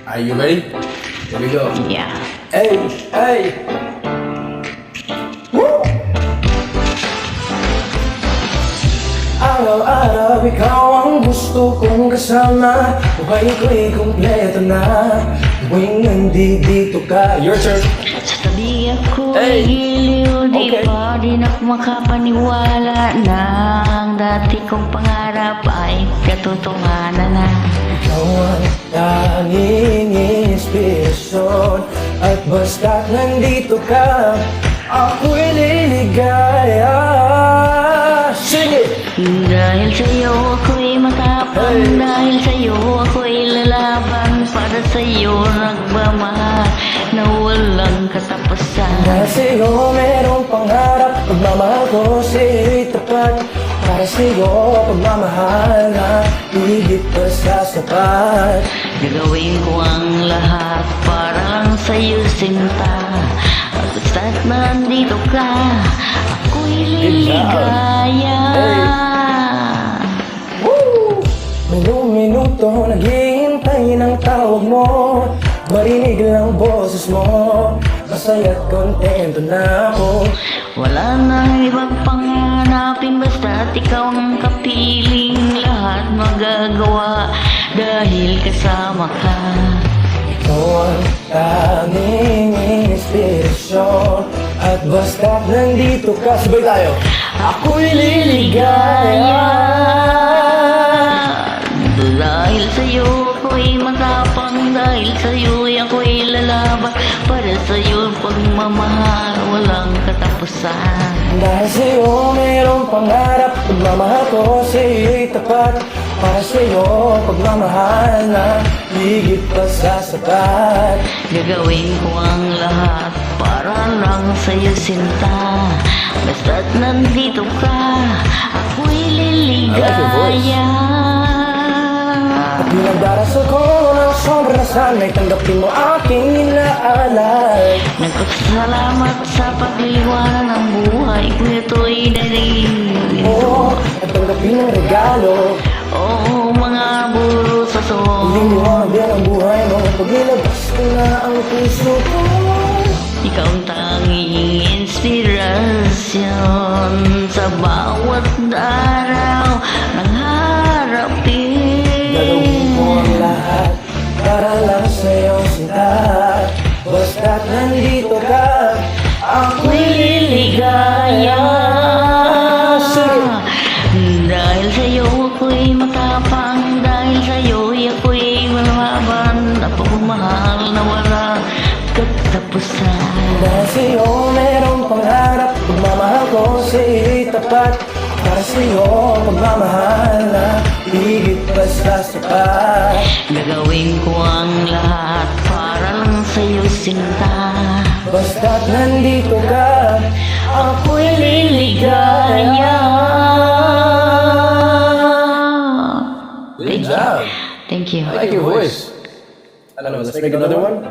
Are you ready? Here we go. Yeah. Hey, hey. Woo! Araw-araw ikaw ang gusto kong kasama. Buhay ko'y kumpleto na tuwing nandito ka. Your turn. Sa tabi ako Hey. giliw, di Okay. pa din ako makapaniwala na ang dati kong pangarap ay katotohanan na. Ikaw ang tanging inspirasyon. At basta't nandito ka, ako'y liligaya. Sing it! Dahil sa'yo ako'y matapang, Hey. dahil sa'yo ako'y lalaban, para sa'yo nagmamahal na walang katapusan. Dahil sa'yo merong pangarap, pagmamahal ko sa'yo'y tapat. Para sa'yo pagmamahal na higit pa sa sapat. Gagawin ko ang lahat para lang sa'yo sinta. At basta't nandito ka, ako'y liligaya. Woo! Minuto naghihintay ng tawag mo. Marinig lang boses mo, masaya't kontento na ako. Wala nang ibang panganapin, basta't ikaw ang kapiling. Lahat magagawa dahil kasama ka. Ikaw ang tanging inspirasyon. At basta't nandito ka, sabay tayo. Ako'y liligaya. Dahil sa'yo ako'y matapang, dahil sa'yo ako'y lalaban, para sa'yo pagmamahal walang katapusan. Dahil sa'yo mayroong pangarap, pagmamahal ko sa'yo'y tapat. Para sa'yo pagmamahal na higit pa sa sapat. Gagawin ko ang lahat para lang sa'yo sinta. Basta't nandito ka, ako'y liligaya. At pinagdarasal ko ng sobrang sana'y tanggapin mo aking inaalay. Nagpapasalamat sa pagliwanag ng buhay ko, ito'y daling. Oo, at tanggapin ang regalo. Oo, mga buro sa Hindi song. liwanag din ang buhay mo. Pag nilabas ko na ang puso ko. Ikaw ang tanging inspirasyon sa bawat araw ng harapin. Gagawin ko ang lahat para lang sa'yo sinta. Basta't nandito ka, ako'y liligaya. Sige! Dahil sa'yo ako'y matapang, dahil sa'yo ako'y malaban, at pagmamahal na walang katapusan. Dahil sa'yo merong pangarap, pagmamahal ko sa'yo'y tapat. Para sa'yo pagmamahal na higit pa sa sapat. Gagawin ko ang lahat para lang sa'yo sinta. Basta't nandito ka, ako'y liligaya. Good job! Thank you. I like your voice. I don't know, let's make another one.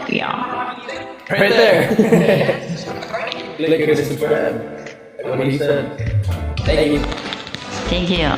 Yeah. Right there! Click and subscribe. Like what he said. Thank you. Thank you.